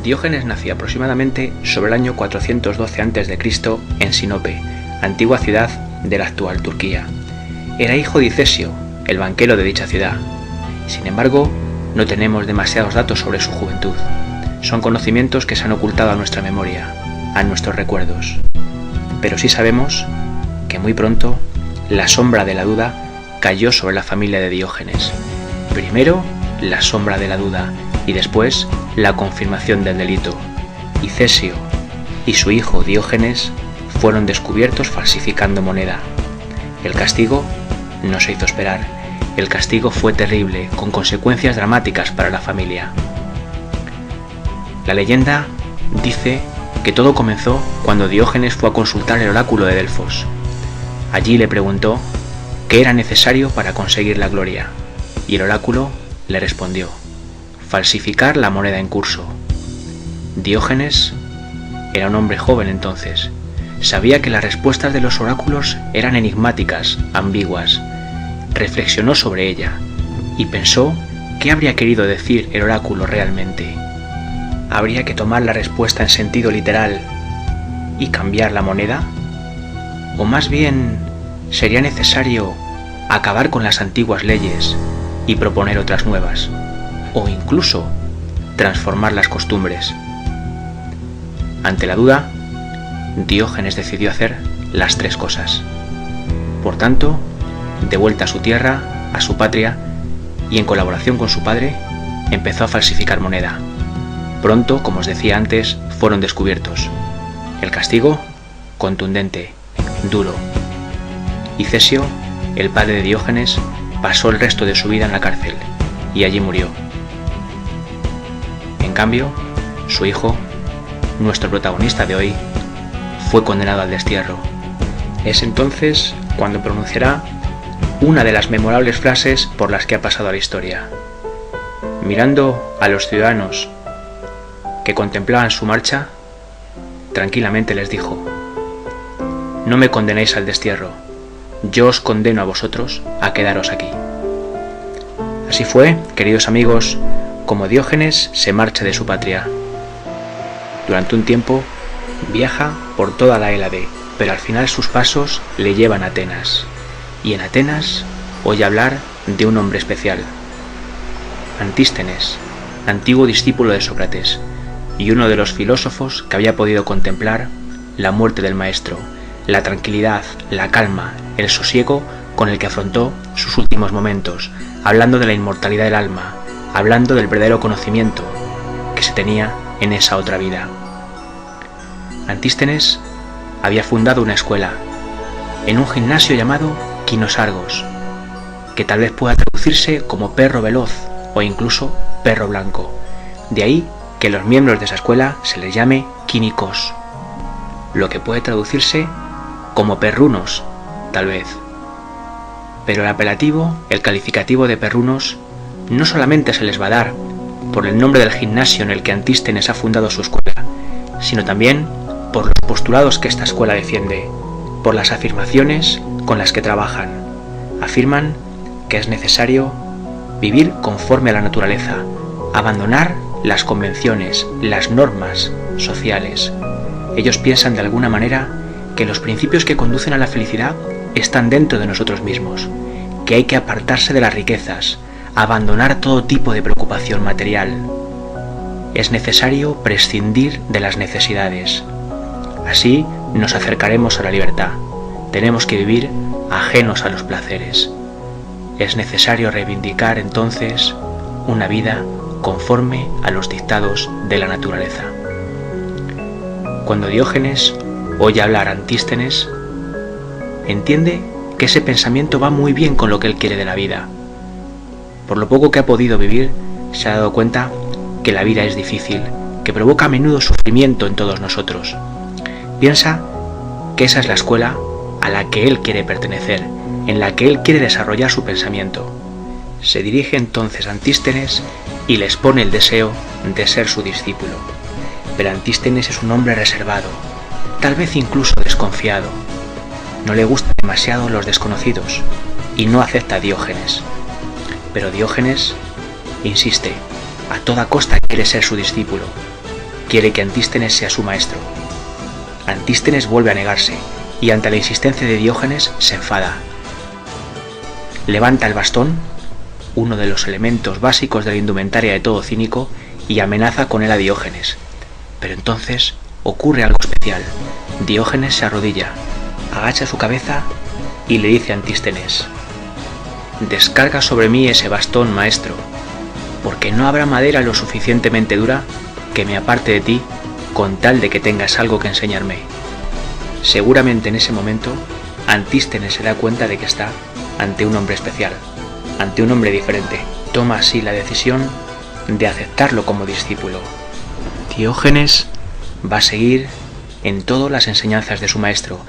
Diógenes nació aproximadamente sobre el año 412 a.C. en Sinope, antigua ciudad de la actual Turquía. Era hijo de Icesio, el banquero de dicha ciudad. Sin embargo, no tenemos demasiados datos sobre su juventud. Son conocimientos que se han ocultado a nuestra memoria, a nuestros recuerdos. Pero sí sabemos que muy pronto la sombra de la duda cayó sobre la familia de Diógenes. Primero, la sombra de la duda y después la confirmación del delito. Icesio y su hijo Diógenes fueron descubiertos falsificando moneda. El castigo no se hizo esperar. El castigo fue terrible, con consecuencias dramáticas para la familia. La leyenda dice que todo comenzó cuando Diógenes fue a consultar el oráculo de Delfos. Allí le preguntó qué era necesario para conseguir la gloria, y el oráculo le respondió: falsificar la moneda en curso. Diógenes era un hombre joven entonces. Sabía que las respuestas de los oráculos eran enigmáticas, ambiguas. Reflexionó sobre ella y pensó qué habría querido decir el oráculo realmente. ¿Habría que tomar la respuesta en sentido literal y cambiar la moneda? ¿O más bien sería necesario acabar con las antiguas leyes y proponer otras nuevas? ¿O incluso transformar las costumbres? Ante la duda, Diógenes decidió hacer las tres cosas. Por tanto, de vuelta a su tierra, a su patria, y en colaboración con su padre, empezó a falsificar moneda. Pronto, como os decía antes, fueron descubiertos. El castigo, contundente, duro. Icesio, el padre de Diógenes, pasó el resto de su vida en la cárcel, y allí murió. En cambio, su hijo, nuestro protagonista de hoy, fue condenado al destierro. Es entonces cuando pronunciará una de las memorables frases por las que ha pasado a la historia. Mirando a los ciudadanos que contemplaban su marcha, tranquilamente les dijo: no me condenéis al destierro, yo os condeno a vosotros a quedaros aquí. Así fue, queridos amigos, como Diógenes se marcha de su patria. Durante un tiempo viaja por toda la Hélade, pero al final sus pasos le llevan a Atenas. Y en Atenas oye hablar de un hombre especial, Antístenes, antiguo discípulo de Sócrates, y uno de los filósofos que había podido contemplar la muerte del maestro, la tranquilidad, la calma, el sosiego con el que afrontó sus últimos momentos, hablando de la inmortalidad del alma, hablando del verdadero conocimiento que se tenía en esa otra vida. Antístenes había fundado una escuela en un gimnasio llamado Quinosargos, que tal vez pueda traducirse como perro veloz o incluso perro blanco. De ahí que los miembros de esa escuela se les llame quínicos, lo que puede traducirse como perrunos, tal vez. Pero el apelativo, el calificativo de perrunos, no solamente se les va a dar por el nombre del gimnasio en el que Antístenes ha fundado su escuela, sino también por los postulados que esta escuela defiende, por las afirmaciones con las que trabajan. Afirman que es necesario vivir conforme a la naturaleza, abandonar las convenciones, las normas sociales. Ellos piensan de alguna manera que los principios que conducen a la felicidad están dentro de nosotros mismos, que hay que apartarse de las riquezas, abandonar todo tipo de preocupación material. Es necesario prescindir de las necesidades. Así nos acercaremos a la libertad. Tenemos que vivir ajenos a los placeres. Es necesario reivindicar entonces una vida conforme a los dictados de la naturaleza. Cuando Diógenes oye hablar a Antístenes, entiende que ese pensamiento va muy bien con lo que él quiere de la vida. Por lo poco que ha podido vivir, se ha dado cuenta que la vida es difícil, que provoca a menudo sufrimiento en todos nosotros. Piensa que esa es la escuela a la que él quiere pertenecer, en la que él quiere desarrollar su pensamiento. Se dirige entonces a Antístenes y le expone el deseo de ser su discípulo. Pero Antístenes es un hombre reservado, tal vez incluso desconfiado. No le gustan demasiado los desconocidos y no acepta a Diógenes. Pero Diógenes insiste, a toda costa quiere ser su discípulo. quiere que Antístenes sea su maestro. Antístenes vuelve a negarse y ante la insistencia de Diógenes se enfada. Levanta el bastón, uno de los elementos básicos de la indumentaria de todo cínico, y amenaza con él a Diógenes. Pero entonces ocurre algo especial. Diógenes se arrodilla, agacha su cabeza y le dice a Antístenes: «Descarga sobre mí ese bastón, maestro, porque no habrá madera lo suficientemente dura que me aparte de ti con tal de que tengas algo que enseñarme». Seguramente en ese momento Antístenes se da cuenta de que está ante un hombre especial, ante un hombre diferente. Toma así la decisión de aceptarlo como discípulo. Diógenes va a seguir en todo las enseñanzas de su maestro,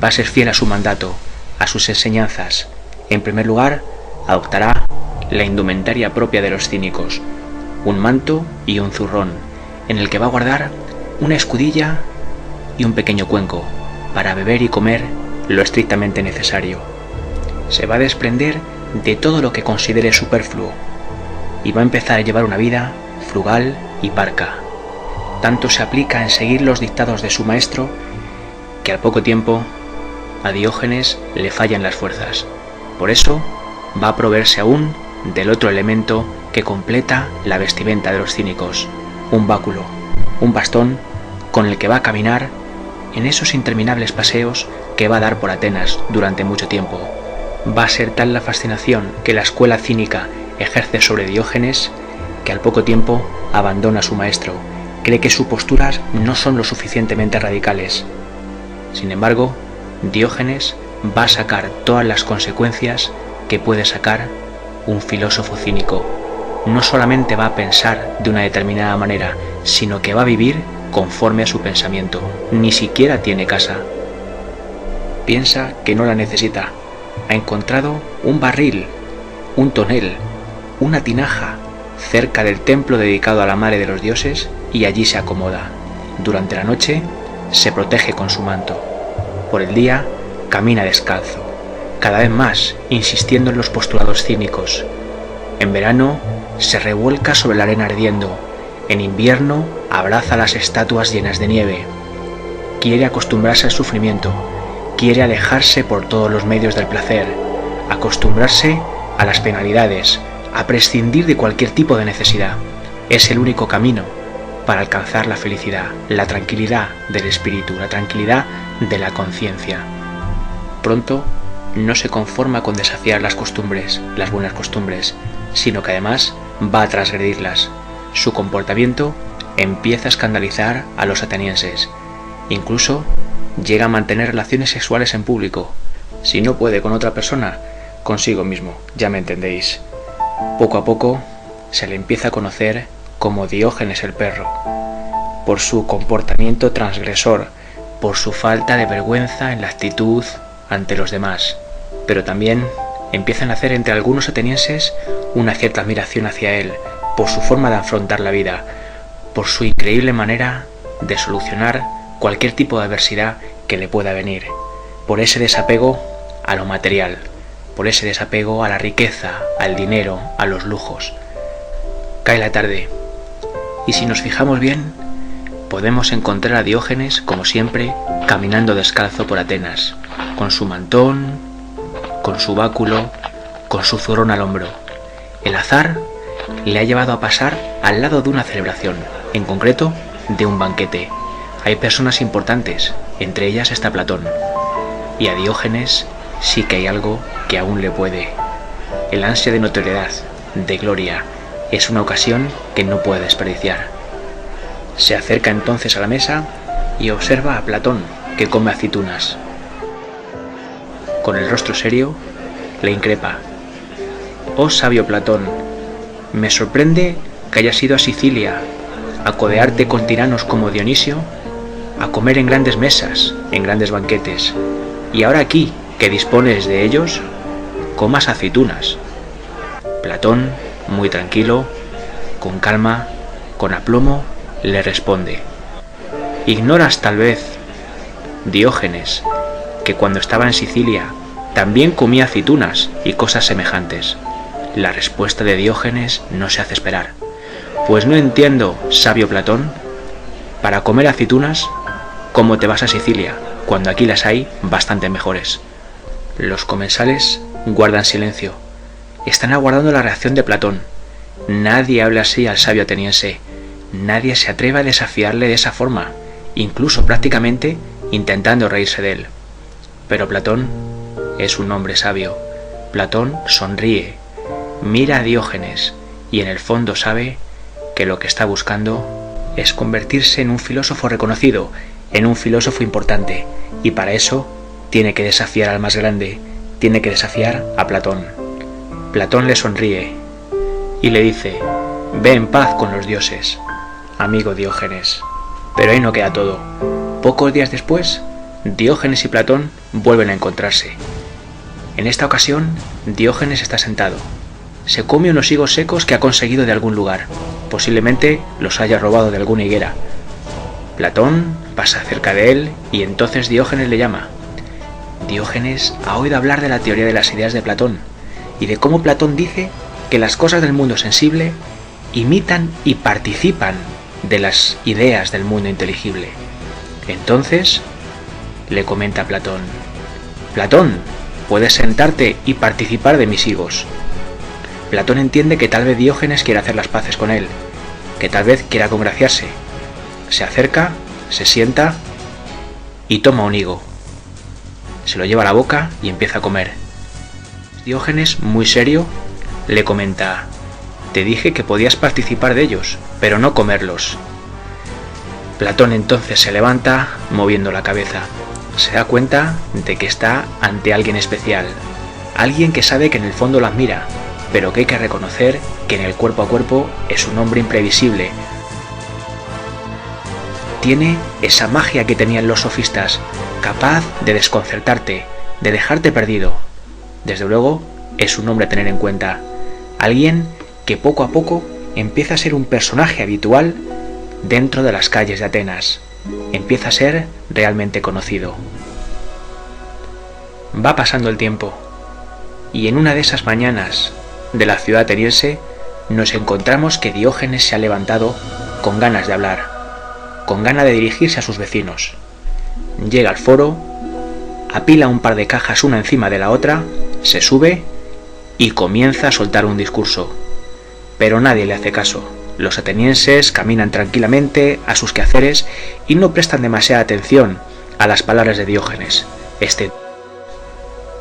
va a ser fiel a su mandato, a sus enseñanzas. En primer lugar, adoptará la indumentaria propia de los cínicos, un manto y un zurrón, en el que va a guardar una escudilla y un pequeño cuenco, para beber y comer lo estrictamente necesario. Se va a desprender de todo lo que considere superfluo y va a empezar a llevar una vida frugal y parca. Tanto se aplica en seguir los dictados de su maestro que al poco tiempo a Diógenes le fallan las fuerzas. Por eso va a proveerse aún del otro elemento que completa la vestimenta de los cínicos, un báculo, un bastón con el que va a caminar en esos interminables paseos que va a dar por Atenas durante mucho tiempo. Va a ser tal la fascinación que la escuela cínica ejerce sobre Diógenes que al poco tiempo abandona a su maestro. Cree que sus posturas no son lo suficientemente radicales. Sin embargo, Diógenes va a sacar todas las consecuencias que puede sacar un filósofo cínico. No solamente va a pensar de una determinada manera, sino que va a vivir conforme a su pensamiento. Ni siquiera tiene casa. Piensa que no la necesita. Ha encontrado un barril, un tonel, una tinaja cerca del templo dedicado a la madre de los dioses y allí se acomoda. Durante la noche se protege con su manto. Por el día camina descalzo, cada vez más insistiendo en los postulados cínicos. En verano se revuelca sobre la arena ardiendo. En invierno abraza las estatuas llenas de nieve. Quiere acostumbrarse al sufrimiento. Quiere alejarse por todos los medios del placer, acostumbrarse a las penalidades, a prescindir de cualquier tipo de necesidad. Es el único camino para alcanzar la felicidad, la tranquilidad del espíritu, la tranquilidad de la conciencia. Pronto no se conforma con desafiar las costumbres, las buenas costumbres, sino que además va a transgredirlas. Su comportamiento empieza a escandalizar a los atenienses. Incluso llega a mantener relaciones sexuales en público. Si no puede con otra persona, consigo mismo, ya me entendéis. Poco a poco se le empieza a conocer como Diógenes el perro, por su comportamiento transgresor, por su falta de vergüenza en la actitud ante los demás. Pero también empiezan a hacer entre algunos atenienses una cierta admiración hacia él, por su forma de afrontar la vida, por su increíble manera de solucionar cualquier tipo de adversidad que le pueda venir, por ese desapego a lo material, por ese desapego a la riqueza, al dinero, a los lujos. Cae la tarde, y si nos fijamos bien, podemos encontrar a Diógenes, como siempre, caminando descalzo por Atenas, con su mantón, con su báculo, con su zurrón al hombro. El azar le ha llevado a pasar al lado de una celebración, en concreto de un banquete. Hay personas importantes, entre ellas está Platón, y a Diógenes sí que hay algo que aún le puede. El ansia de notoriedad, de gloria, es una ocasión que no puede desperdiciar. Se acerca entonces a la mesa y observa a Platón, que come aceitunas. Con el rostro serio, le increpa: «Oh sabio Platón, me sorprende que hayas ido a Sicilia a codearte con tiranos como Dionisio, a comer en grandes mesas, en grandes banquetes, y ahora aquí, que dispones de ellos, comas aceitunas». Platón, muy tranquilo, con calma, con aplomo, le responde: «Ignoras tal vez, Diógenes, que cuando estaba en Sicilia también comía aceitunas y cosas semejantes». La respuesta de Diógenes no se hace esperar: «Pues no entiendo, sabio Platón, Para comer aceitunas, ¿cómo te vas a Sicilia, cuando aquí las hay bastante mejores? Los comensales guardan silencio. Están aguardando la reacción de Platón. Nadie habla así al sabio ateniense. Nadie se atreve a desafiarle de esa forma, incluso prácticamente intentando reírse de él. Pero Platón es un hombre sabio. Platón sonríe, mira a Diógenes y en el fondo sabe que lo que está buscando es convertirse en un filósofo reconocido, en un filósofo importante, y para eso tiene que desafiar al más grande, tiene que desafiar a Platón. Platón le sonríe y le dice: ve en paz con los dioses, amigo Diógenes. Pero ahí no queda todo. Pocos días después, Diógenes y Platón vuelven a encontrarse. En esta ocasión, Diógenes está sentado. Se come unos higos secos que ha conseguido de algún lugar. Posiblemente los haya robado de alguna higuera. Platón pasa cerca de él y entonces Diógenes le llama. Diógenes ha oído hablar de la teoría de las ideas de Platón y de cómo Platón dice que las cosas del mundo sensible imitan y participan de las ideas del mundo inteligible. Entonces le comenta a Platón: Platón, puedes sentarte y participar de mis higos. Platón entiende que tal vez Diógenes quiera hacer las paces con él, que tal vez quiera congraciarse. Se acerca, se sienta y toma un higo. Se lo lleva a la boca y empieza a comer. Diógenes, muy serio, le comenta: te dije que podías participar de ellos, pero no comerlos. Platón entonces se levanta, moviendo la cabeza. Se da cuenta de que está ante alguien especial, alguien que sabe que en el fondo lo admira, pero que hay que reconocer que en el cuerpo a cuerpo es un hombre imprevisible. Tiene esa magia que tenían los sofistas, capaz de desconcertarte, de dejarte perdido. Desde luego, es un hombre a tener en cuenta, alguien que poco a poco empieza a ser un personaje habitual dentro de las calles de Atenas, empieza a ser realmente conocido. Va pasando el tiempo, y en una de esas mañanas de la ciudad ateniense nos encontramos que Diógenes se ha levantado con ganas de hablar, con ganas de dirigirse a sus vecinos. Llega al foro, apila un par de cajas una encima de la otra, se sube y comienza a soltar un discurso. Pero nadie le hace caso. Los atenienses caminan tranquilamente a sus quehaceres y no prestan demasiada atención a las palabras de Diógenes. Este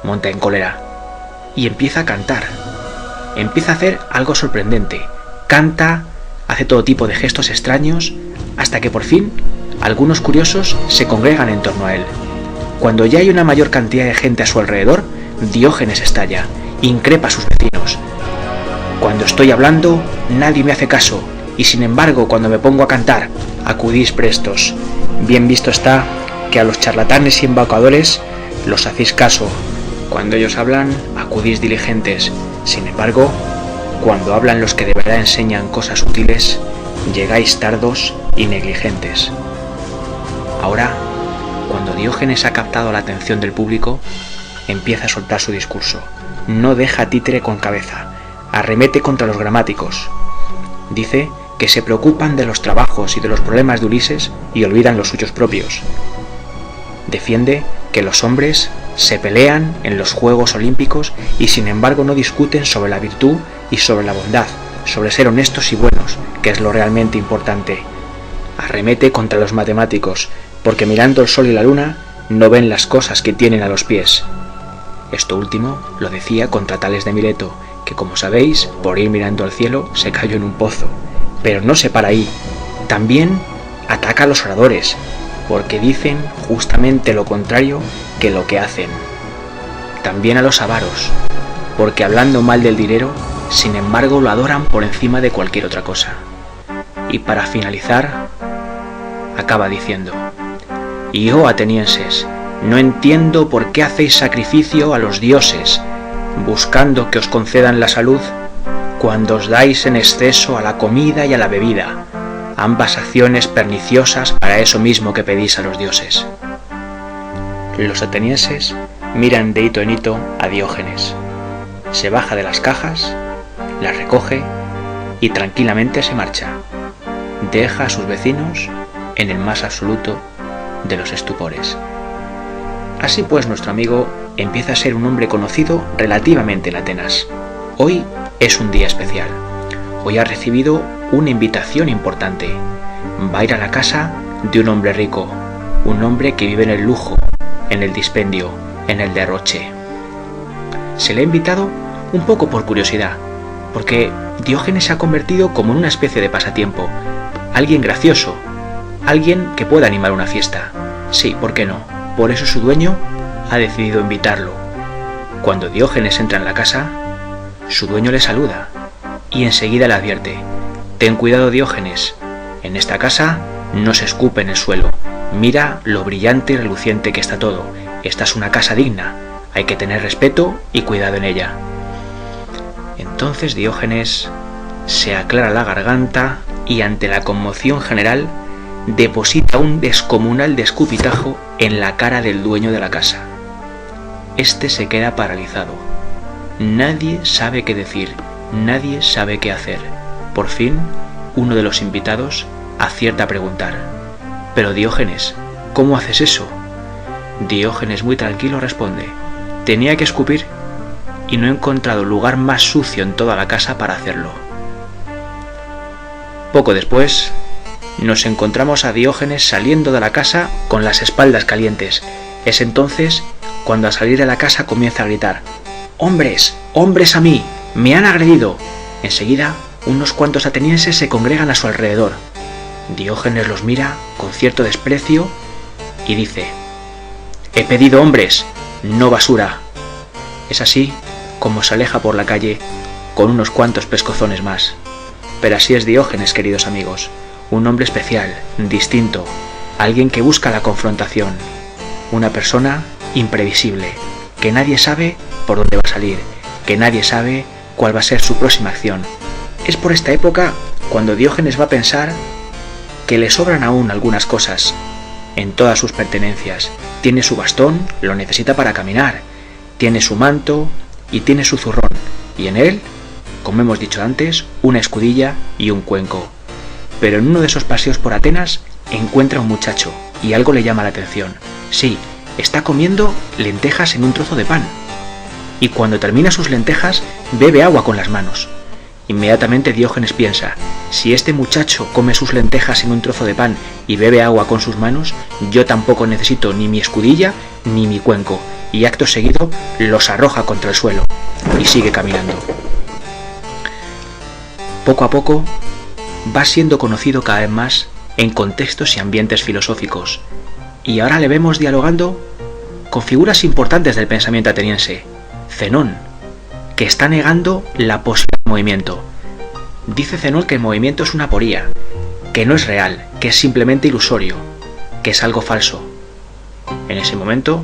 monta en cólera y empieza a cantar. Empieza a hacer algo sorprendente. Canta, hace todo tipo de gestos extraños, hasta que por fin algunos curiosos se congregan en torno a él. Cuando ya hay una mayor cantidad de gente a su alrededor, Diógenes estalla, increpa a sus vecinos. Cuando estoy hablando, nadie me hace caso, y sin embargo, cuando me pongo a cantar, acudís prestos. Bien visto está que a los charlatanes y embaucadores los hacéis caso. Cuando ellos hablan, acudís diligentes. Sin embargo, cuando hablan los que de verdad enseñan cosas útiles, llegáis tardos y negligentes. Ahora, cuando Diógenes ha captado la atención del público, empieza a soltar su discurso. No deja títere con cabeza. Arremete contra los gramáticos. Dice que se preocupan de los trabajos y de los problemas de Ulises y olvidan los suyos propios. Defiende que los hombres se pelean en los Juegos Olímpicos y sin embargo no discuten sobre la virtud y sobre la bondad, sobre ser honestos y buenos, que es lo realmente importante. Arremete contra los matemáticos, porque mirando el sol y la luna no ven las cosas que tienen a los pies. Esto último lo decía contra Tales de Mileto, que como sabéis, por ir mirando al cielo se cayó en un pozo. Pero no se para ahí. También ataca a los oradores, porque dicen justamente lo contrario que lo que hacen. También a los avaros, porque hablando mal del dinero, sin embargo lo adoran por encima de cualquier otra cosa. Y para finalizar, acaba diciendo: y oh atenienses, no entiendo por qué hacéis sacrificio a los dioses, buscando que os concedan la salud, cuando os dais en exceso a la comida y a la bebida, ambas acciones perniciosas para eso mismo que pedís a los dioses. Los atenienses miran de hito en hito a Diógenes. Se baja de las cajas, las recoge y tranquilamente se marcha. Deja a sus vecinos en el más absoluto de los estupores. Así pues, nuestro amigo empieza a ser un hombre conocido relativamente en Atenas. Hoy es un día especial. Hoy ha recibido una invitación importante. Va a ir a la casa de un hombre rico, un hombre que vive en el lujo, en el dispendio, en el derroche. Se le ha invitado un poco por curiosidad, porque Diógenes se ha convertido como en una especie de pasatiempo, alguien gracioso, alguien que pueda animar una fiesta. Sí, ¿por qué no? Por eso su dueño ha decidido invitarlo. Cuando Diógenes entra en la casa, su dueño le saluda y enseguida le advierte: ten cuidado, Diógenes, en esta casa no se escupe en el suelo, mira lo brillante y reluciente que está todo, esta es una casa digna, hay que tener respeto y cuidado en ella. Entonces Diógenes se aclara la garganta y ante la conmoción general deposita un descomunal escupitajo en la cara del dueño de la casa. Este se queda paralizado. Nadie sabe qué decir, nadie sabe qué hacer. Por fin, uno de los invitados acierta a preguntar: pero Diógenes, ¿cómo haces eso? Diógenes muy tranquilo responde: tenía que escupir y no he encontrado lugar más sucio en toda la casa para hacerlo. Poco después, nos encontramos a Diógenes saliendo de la casa con las espaldas calientes. Es entonces cuando al salir de la casa comienza a gritar: ¡hombres! ¡Hombres a mí! ¡Me han agredido! Enseguida, unos cuantos atenienses se congregan a su alrededor. Diógenes los mira con cierto desprecio y dice: he pedido hombres, no basura. Es así como se aleja por la calle con unos cuantos pescozones más. Pero así es Diógenes, queridos amigos, un hombre especial, distinto, alguien que busca la confrontación, una persona imprevisible, que nadie sabe por dónde va a salir, que nadie sabe cuál va a ser su próxima acción. Es por esta época cuando Diógenes va a pensar que le sobran aún algunas cosas en todas sus pertenencias. Tiene su bastón, lo necesita para caminar, tiene su manto y tiene su zurrón, y en él, como hemos dicho antes, una escudilla y un cuenco. Pero en uno de esos paseos por Atenas encuentra a un muchacho y algo le llama la atención. Sí, está comiendo lentejas en un trozo de pan. Y cuando termina sus lentejas, bebe agua con las manos. Inmediatamente Diógenes piensa: si este muchacho come sus lentejas en un trozo de pan y bebe agua con sus manos, yo tampoco necesito ni mi escudilla ni mi cuenco. Y acto seguido los arroja contra el suelo y sigue caminando. Poco a poco va siendo conocido cada vez más en contextos y ambientes filosóficos, y ahora le vemos dialogando con figuras importantes del pensamiento ateniense. Zenón, que está negando la posibilidad de movimiento. Dice Zenón que el movimiento es una aporía, que no es real, que es simplemente ilusorio, que es algo falso. En ese momento,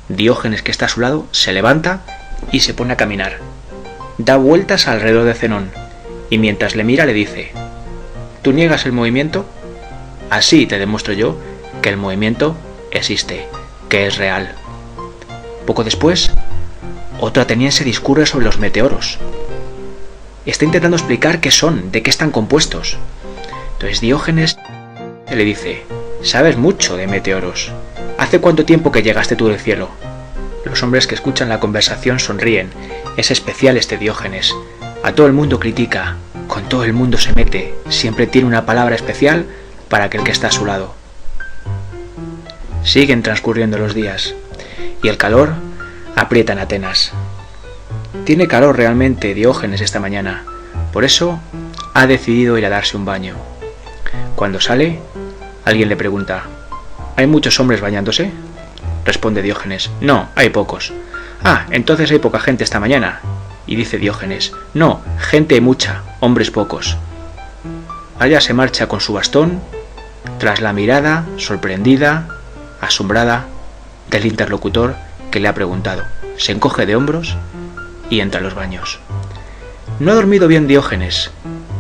Diógenes, que está a su lado, se levanta y se pone a caminar. Da vueltas alrededor de Zenón, y mientras le mira le dice: ¿tú niegas el movimiento? Así te demuestro yo que el movimiento existe, que es real. Poco después, otro ateniense discurre sobre los meteoros. Está intentando explicar qué son, de qué están compuestos. Entonces Diógenes le dice: sabes mucho de meteoros. ¿Hace cuánto tiempo que llegaste tú del cielo? Los hombres que escuchan la conversación sonríen. Es especial este Diógenes. A todo el mundo critica, con todo el mundo se mete, siempre tiene una palabra especial para aquel que está a su lado. Siguen transcurriendo los días y el calor aprieta en Atenas. Tiene calor realmente Diógenes esta mañana, por eso ha decidido ir a darse un baño. Cuando sale, alguien le pregunta: ¿hay muchos hombres bañándose? Responde Diógenes: no, hay pocos. Ah, entonces hay poca gente esta mañana. Y dice Diógenes: no, gente hay mucha, hombres pocos. Allá se marcha con su bastón, tras la mirada sorprendida, asombrada del interlocutor que le ha preguntado. Se encoge de hombros y entra a los baños. No ha dormido bien Diógenes.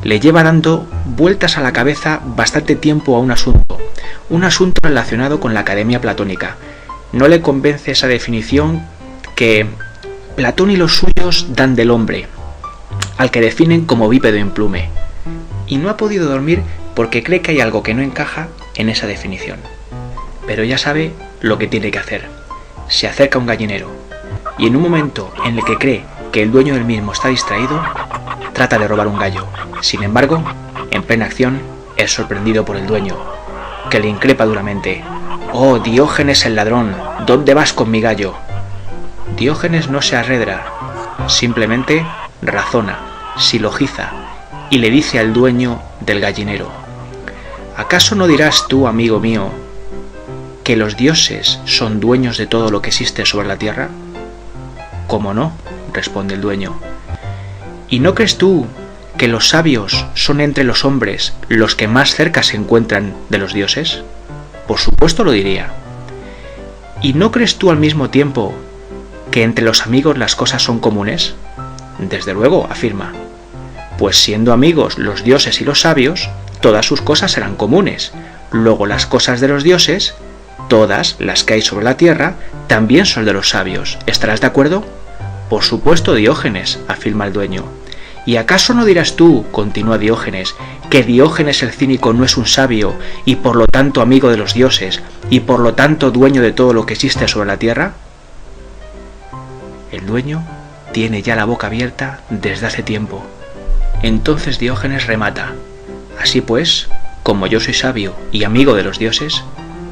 Le lleva dando vueltas a la cabeza bastante tiempo a un asunto relacionado con la Academia Platónica. No le convence esa definición que Platón y los suyos dan del hombre, al que definen como bípedo implume. Y no ha podido dormir porque cree que hay algo que no encaja en esa definición. Pero ya sabe lo que tiene que hacer. Se acerca a un gallinero y en un momento en el que cree que el dueño del mismo está distraído, trata de robar un gallo. Sin embargo, en plena acción, es sorprendido por el dueño, que le increpa duramente: «Oh, Diógenes el ladrón, ¿dónde vas con mi gallo?». Diógenes no se arredra, simplemente razona, silogiza y le dice al dueño del gallinero: «¿Acaso no dirás tú, amigo mío, que los dioses son dueños de todo lo que existe sobre la tierra?». «¿Cómo no?», responde el dueño. «¿Y no crees tú que los sabios son entre los hombres los que más cerca se encuentran de los dioses?». «Por supuesto lo diría». «¿Y no crees tú al mismo tiempo que entre los amigos las cosas son comunes?». «Desde luego», afirma. «Pues siendo amigos los dioses y los sabios, todas sus cosas serán comunes. Luego las cosas de los dioses, todas las que hay sobre la tierra, también son de los sabios. ¿Estarás de acuerdo?». «Por supuesto, Diógenes», afirma el dueño. «¿Y acaso no dirás tú», continúa Diógenes, «que Diógenes el cínico no es un sabio y por lo tanto amigo de los dioses y por lo tanto dueño de todo lo que existe sobre la tierra?». El dueño tiene ya la boca abierta desde hace tiempo. Entonces Diógenes remata: «Así pues, como yo soy sabio y amigo de los dioses,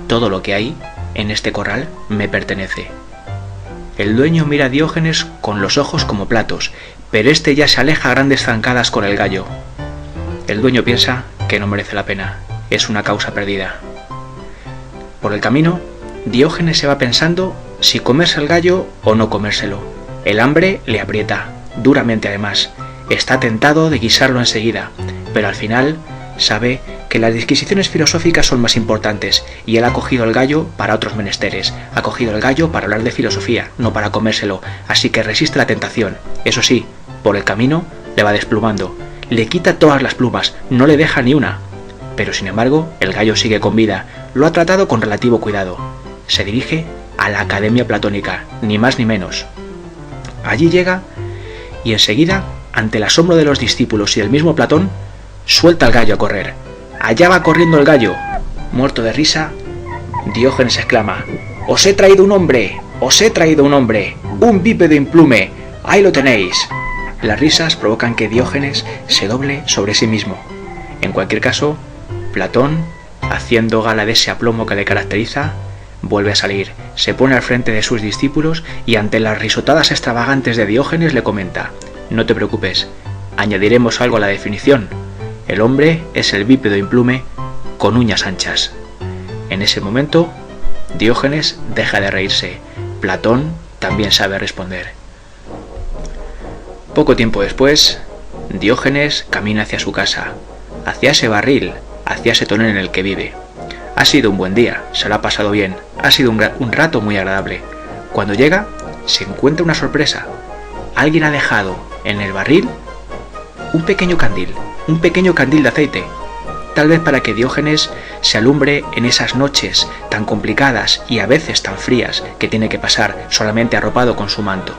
todo lo que hay en este corral me pertenece». El dueño mira a Diógenes con los ojos como platos, pero este ya se aleja a grandes zancadas con el gallo. El dueño piensa que no merece la pena, es una causa perdida. Por el camino, Diógenes se va pensando si comerse el gallo o no comérselo. El hambre le aprieta, duramente además. Está tentado de guisarlo enseguida, pero al final sabe que las disquisiciones filosóficas son más importantes y él ha cogido el gallo para otros menesteres. Ha cogido el gallo para hablar de filosofía, no para comérselo, así que resiste la tentación. Eso sí, por el camino le va desplumando. Le quita todas las plumas, no le deja ni una. Pero sin embargo, el gallo sigue con vida. Lo ha tratado con relativo cuidado. Se dirige a la Academia Platónica, ni más ni menos. Allí llega y enseguida, ante el asombro de los discípulos y del mismo Platón, suelta al gallo a correr. Allá va corriendo el gallo. Muerto de risa, Diógenes exclama: «¡Os he traído un hombre! ¡Os he traído un hombre! ¡Un bípedo implume! ¡Ahí lo tenéis!». Las risas provocan que Diógenes se doble sobre sí mismo. En cualquier caso, Platón, haciendo gala de ese aplomo que le caracteriza, vuelve a salir, se pone al frente de sus discípulos y ante las risotadas extravagantes de Diógenes le comenta: «No te preocupes, añadiremos algo a la definición. El hombre es el bípedo implume con uñas anchas». En ese momento, Diógenes deja de reírse. Platón también sabe responder. Poco tiempo después, Diógenes camina hacia su casa, hacia ese barril, hacia ese tonel en el que vive. Ha sido un buen día, se lo ha pasado bien, ha sido un rato muy agradable. Cuando llega, se encuentra una sorpresa. Alguien ha dejado en el barril un pequeño candil de aceite, tal vez para que Diógenes se alumbre en esas noches tan complicadas y a veces tan frías que tiene que pasar solamente arropado con su manto.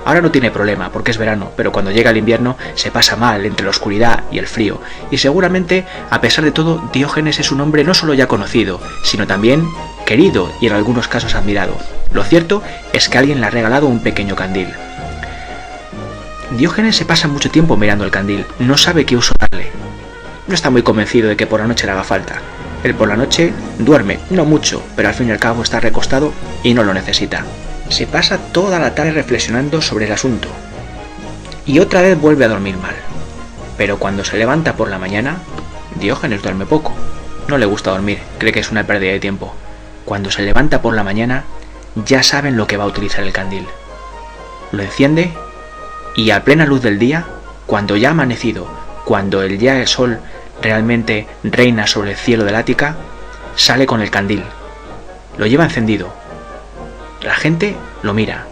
Ahora no tiene problema porque es verano, pero cuando llega el invierno se pasa mal entre la oscuridad y el frío, y seguramente, a pesar de todo, Diógenes es un hombre no solo ya conocido, sino también querido y en algunos casos admirado. Lo cierto es que alguien le ha regalado un pequeño candil. Diógenes se pasa mucho tiempo mirando el candil, no sabe qué uso darle. No está muy convencido de que por la noche le haga falta. Él por la noche duerme, no mucho, pero al fin y al cabo está recostado y no lo necesita. Se pasa toda la tarde reflexionando sobre el asunto. Y otra vez vuelve a dormir mal. Pero cuando se levanta por la mañana, Diógenes duerme poco. No le gusta dormir, cree que es una pérdida de tiempo. Cuando se levanta por la mañana, ya saben lo que va a utilizar el candil. Lo enciende y a plena luz del día, cuando ya ha amanecido, cuando el sol realmente reina sobre el cielo del Ática, sale con el candil. Lo lleva encendido. La gente lo mira.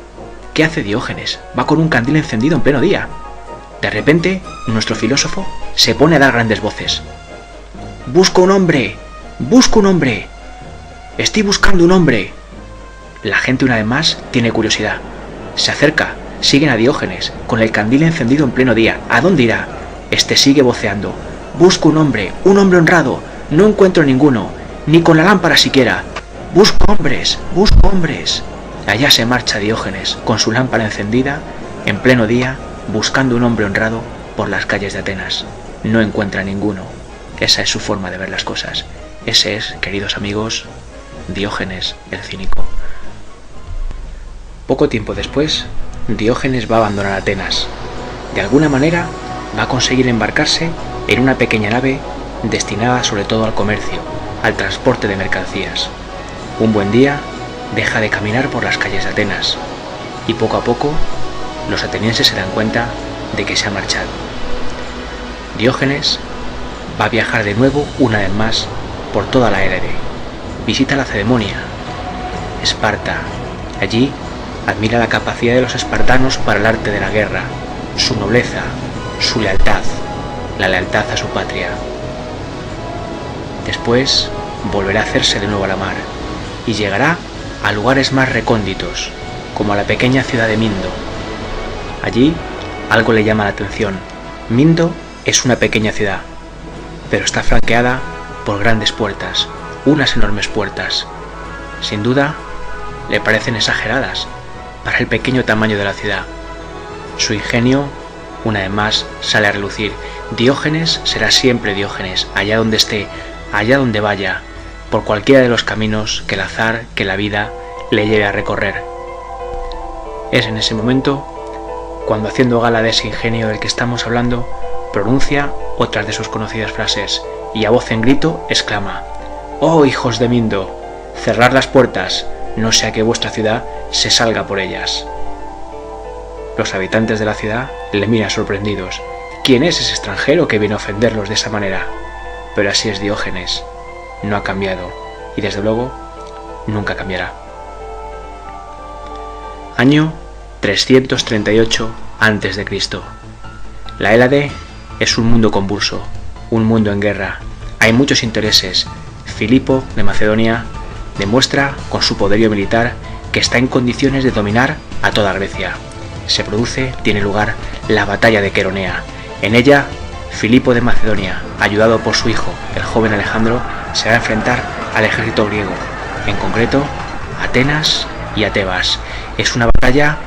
¿Qué hace Diógenes? Va con un candil encendido en pleno día. De repente, nuestro filósofo se pone a dar grandes voces. «¡Busco un hombre! ¡Busco un hombre! ¡Estoy buscando un hombre!». La gente una vez más tiene curiosidad. Se acerca, siguen a Diógenes, con el candil encendido en pleno día. ¿A dónde irá? Este sigue voceando. «Busco un hombre honrado. No encuentro ninguno. ni con la lámpara siquiera. ¡Busco hombres! ¡Busco hombres! Allá se marcha Diógenes, con su lámpara encendida, en pleno día, buscando un hombre honrado por las calles de Atenas. No encuentra ninguno. Esa es su forma de ver las cosas. Ese es, queridos amigos, Diógenes el cínico. Poco tiempo después, Diógenes va a abandonar Atenas. De alguna manera, va a conseguir embarcarse en una pequeña nave destinada sobre todo al comercio, al transporte de mercancías. Un buen día, deja de caminar por las calles de Atenas y poco a poco los atenienses se dan cuenta de que se ha marchado. Diógenes va a viajar de nuevo una vez más por toda la Hélade. Visita la Lacedemonia, Esparta. Allí admira la capacidad de los espartanos para el arte de la guerra, su nobleza, su lealtad, la lealtad a su patria. Después volverá a hacerse de nuevo a la mar y llegará a lugares más recónditos, como a la pequeña ciudad de Mindo. Allí algo le llama la atención. Mindo es una pequeña ciudad, pero está flanqueada por grandes puertas, unas enormes puertas. Sin duda, le parecen exageradas para el pequeño tamaño de la ciudad. Su ingenio, una vez más, sale a relucir. Diógenes será siempre Diógenes, allá donde esté, allá donde vaya, por cualquiera de los caminos que el azar, que la vida le lleve a recorrer. Es en ese momento cuando, haciendo gala de ese ingenio del que estamos hablando, pronuncia otras de sus conocidas frases y a voz en grito exclama: «¡Oh, hijos de Mindo! Cerrad las puertas, no sea que vuestra ciudad se salga por ellas». Los habitantes de la ciudad le miran sorprendidos. ¿Quién es ese extranjero que viene a ofenderlos de esa manera? Pero así es Diógenes. No ha cambiado y desde luego nunca cambiará. Año 338 a.C. La Hélade es un mundo convulso, un mundo en guerra. Hay muchos intereses. Filipo de Macedonia demuestra con su poderío militar que está en condiciones de dominar a toda Grecia. Tiene lugar la batalla de Queronea. En ella, Filipo de Macedonia, ayudado por su hijo, el joven Alejandro, se va a enfrentar al ejército griego, en concreto a Atenas y a Tebas. Es una batalla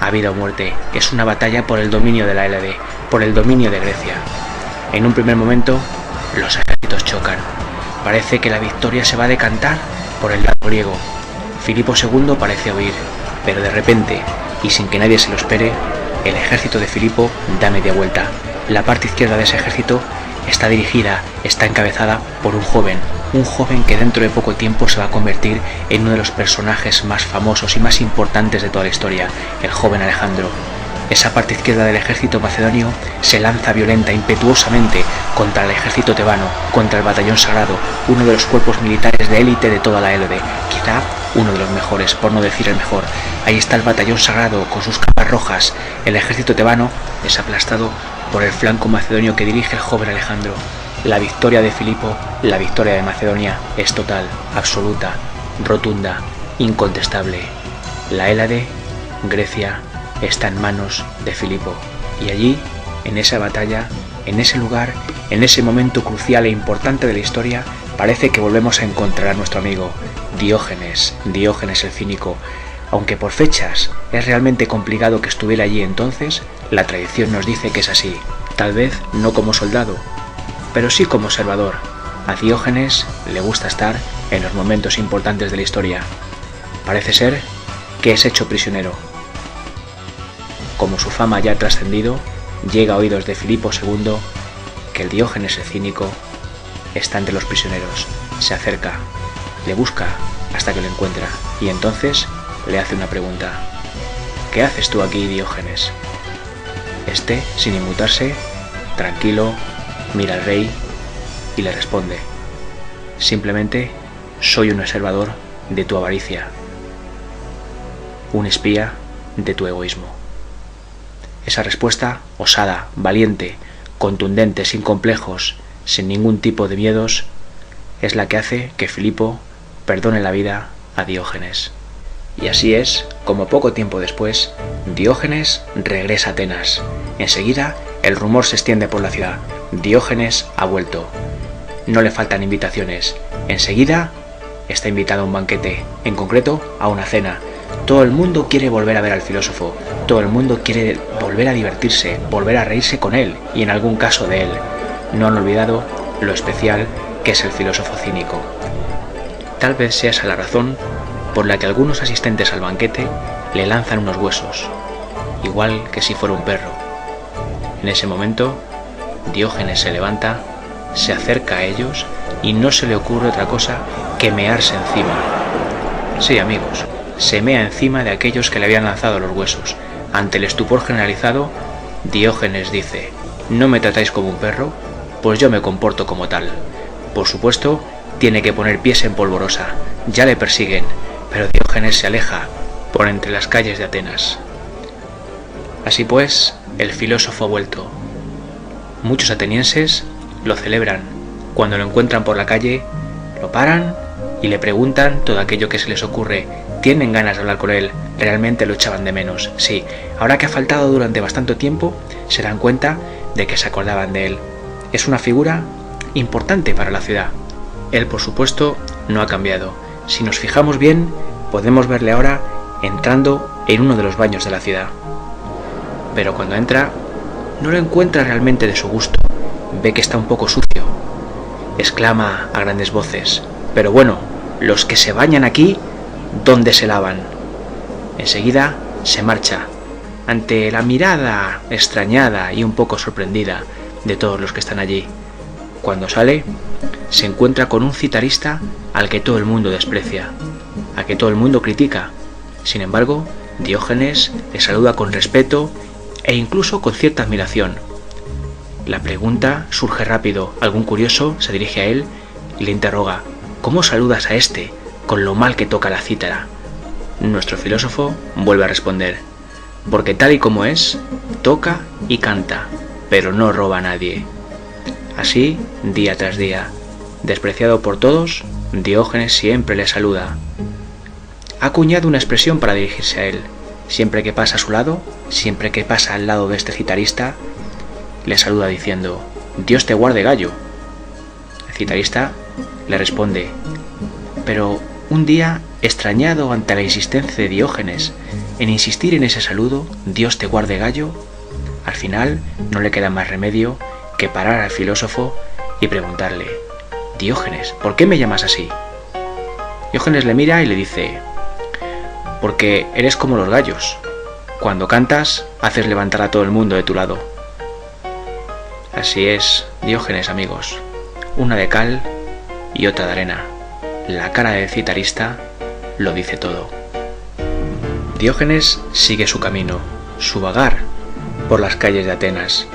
a vida o muerte, es una batalla por el dominio de la Hélade, por el dominio de Grecia. En un primer momento, los ejércitos chocan. Parece que la victoria se va a decantar por el lado griego. Filipo II parece huir, pero de repente, y sin que nadie se lo espere, el ejército de Filipo da media vuelta. La parte izquierda de ese ejército está encabezada por un joven que dentro de poco tiempo se va a convertir en uno de los personajes más famosos y más importantes de toda la historia, el joven Alejandro. Esa parte izquierda del ejército macedonio se lanza violenta, impetuosamente, contra el ejército tebano, contra el batallón sagrado, uno de los cuerpos militares de élite de toda la Hélade, quizá uno de los mejores, por no decir el mejor. Ahí está el batallón sagrado con sus capas rojas. El ejército tebano es aplastado por el flanco macedonio que dirige el joven Alejandro. La victoria de Filipo, la victoria de Macedonia, es total, absoluta, rotunda, incontestable. La Hélade, Grecia, está en manos de Filipo. Y allí, en esa batalla, en ese lugar, en ese momento crucial e importante de la historia, parece que volvemos a encontrar a nuestro amigo Diógenes el cínico. Aunque por fechas es realmente complicado que estuviera allí entonces, la tradición nos dice que es así. Tal vez no como soldado, pero sí como observador. A Diógenes le gusta estar en los momentos importantes de la historia. Parece ser que es hecho prisionero. Como su fama ya ha trascendido, llega a oídos de Filipo II que el Diógenes el cínico está entre los prisioneros. Se acerca, le busca hasta que lo encuentra y entonces le hace una pregunta. ¿Qué haces tú aquí, Diógenes? Este, sin inmutarse, tranquilo, mira al rey y le responde: simplemente soy un observador de tu avaricia, un espía de tu egoísmo. Esa respuesta osada, valiente, contundente, sin complejos, sin ningún tipo de miedos, es la que hace que Filipo perdone la vida a Diógenes. Y así es como poco tiempo después Diógenes regresa a Atenas. Enseguida el rumor se extiende por la ciudad: Diógenes ha vuelto. no le faltan invitaciones. Enseguida está invitado a un banquete, en concreto a una cena. Todo el mundo quiere volver a ver al filósofo, todo el mundo quiere volver a divertirse, volver a reírse con él y en algún caso de él. No han olvidado lo especial que es el filósofo cínico. Tal vez sea esa la razón por la que algunos asistentes al banquete le lanzan unos huesos, igual que si fuera un perro. En ese momento, Diógenes se levanta, se acerca a ellos y no se le ocurre otra cosa que mearse encima. Sí, amigos, se mea encima de aquellos que le habían lanzado los huesos. Ante el estupor generalizado, Diógenes dice: ¿no me tratáis como un perro? Pues yo me comporto como tal. Por supuesto, tiene que poner pies en polvorosa. Ya le persiguen, pero Diógenes se aleja por entre las calles de Atenas. Así pues, el filósofo ha vuelto. Muchos atenienses lo celebran. Cuando lo encuentran por la calle, lo paran y le preguntan todo aquello que se les ocurre. Tienen ganas de hablar con él, realmente lo echaban de menos. Sí, ahora que ha faltado durante bastante tiempo, se dan cuenta de que se acordaban de él. Es una figura importante para la ciudad. Él, por supuesto, no ha cambiado. Si nos fijamos bien, podemos verle ahora entrando en uno de los baños de la ciudad. Pero cuando entra, no lo encuentra realmente de su gusto. Ve que está un poco sucio. Exclama a grandes voces: pero bueno, los que se bañan aquí, ¿dónde se lavan? Enseguida se marcha, ante la mirada extrañada y un poco sorprendida de todos los que están allí. Cuando sale, se encuentra con un citarista al que todo el mundo desprecia, al que todo el mundo critica. Sin embargo, Diógenes le saluda con respeto e incluso con cierta admiración. La pregunta surge rápido. Algún curioso se dirige a él y le interroga: ¿cómo saludas a este con lo mal que toca la cítara? Nuestro filósofo vuelve a responder: porque tal y como es, toca y canta, pero no roba a nadie. Así, día tras día, despreciado por todos, Diógenes siempre le saluda. Ha acuñado una expresión para dirigirse a él. Siempre que pasa a su lado, siempre que pasa al lado de este citarista, le saluda diciendo: Dios te guarde, gallo. El citarista le responde, pero un día, extrañado ante la insistencia de Diógenes en insistir en ese saludo, Dios te guarde, gallo, al final no le queda más remedio que parar al filósofo y preguntarle: Diógenes, ¿por qué me llamas así? Diógenes le mira y le dice: porque eres como los gallos. Cuando cantas, haces levantar a todo el mundo de tu lado. Así es, Diógenes, amigos. Una de cal y otra de arena. La cara del citarista lo dice todo. Diógenes sigue su camino, su vagar por las calles de Atenas.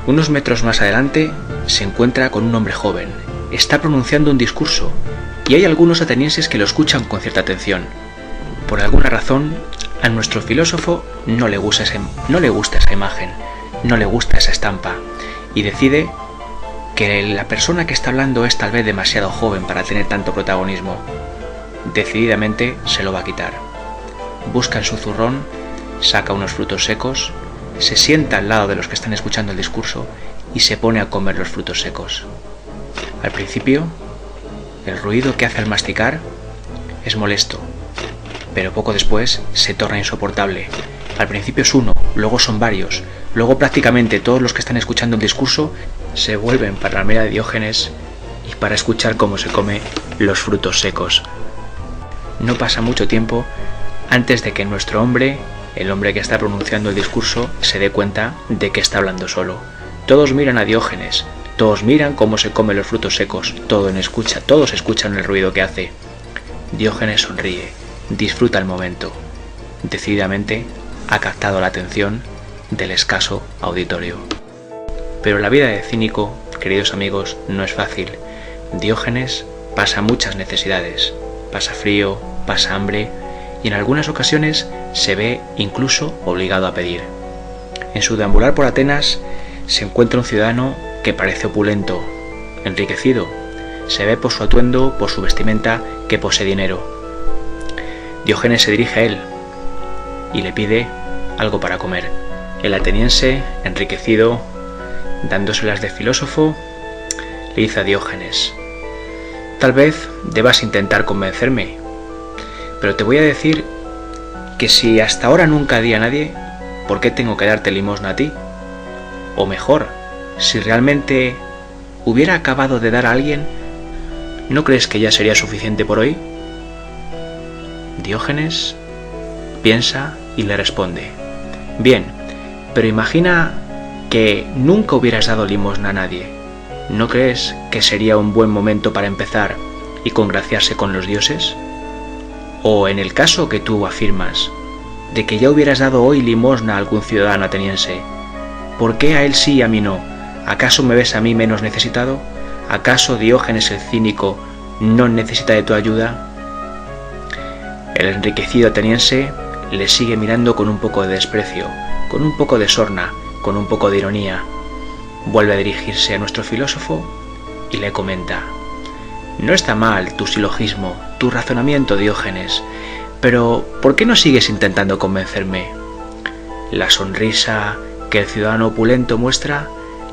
Unos metros más adelante se encuentra con un hombre joven. Está pronunciando un discurso y hay algunos atenienses que lo escuchan con cierta atención. Por alguna razón, a nuestro filósofo no le gusta esa imagen, no le gusta esa estampa, y decide que la persona que está hablando es tal vez demasiado joven para tener tanto protagonismo. Decididamente se lo va a quitar. Busca en su zurrón, saca unos frutos secos, se sienta al lado de los que están escuchando el discurso y se pone a comer los frutos secos. Al principio, el ruido que hace al masticar es molesto, pero poco después se torna insoportable. Al principio es uno, luego son varios, luego prácticamente todos los que están escuchando el discurso se vuelven para la mera de Diógenes y para escuchar cómo se come los frutos secos. No pasa mucho tiempo antes de que nuestro hombre, el hombre que está pronunciando el discurso, se dé cuenta de que está hablando solo. Todos miran a Diógenes, todos miran cómo se come los frutos secos, todos escuchan el ruido que hace. Diógenes sonríe, disfruta el momento. Decididamente ha captado la atención del escaso auditorio. Pero la vida de cínico, queridos amigos, no es fácil. Diógenes pasa muchas necesidades, pasa frío, pasa hambre y en algunas ocasiones se ve incluso obligado a pedir. En su deambular por Atenas se encuentra un ciudadano que parece opulento, enriquecido. Se ve por su atuendo, por su vestimenta, que posee dinero. Diógenes se dirige a él y le pide algo para comer. El ateniense, enriquecido, dándoselas de filósofo, le dice a Diógenes: tal vez debas intentar convencerme, pero te voy a decir que si hasta ahora nunca di a nadie, ¿por qué tengo que darte limosna a ti? O mejor, si realmente hubiera acabado de dar a alguien, ¿no crees que ya sería suficiente por hoy? Diógenes piensa y le responde: bien, pero imagina que nunca hubieras dado limosna a nadie. ¿No crees que sería un buen momento para empezar y congraciarse con los dioses? O en el caso que tú afirmas de que ya hubieras dado hoy limosna a algún ciudadano ateniense, ¿por qué a él sí y a mí no? ¿Acaso me ves a mí menos necesitado? ¿Acaso Diógenes el cínico no necesita de tu ayuda? El enriquecido ateniense le sigue mirando con un poco de desprecio, con un poco de sorna, con un poco de ironía. Vuelve a dirigirse a nuestro filósofo y le comenta: no está mal tu silogismo, tu razonamiento, Diógenes, pero ¿por qué no sigues intentando convencerme? La sonrisa que el ciudadano opulento muestra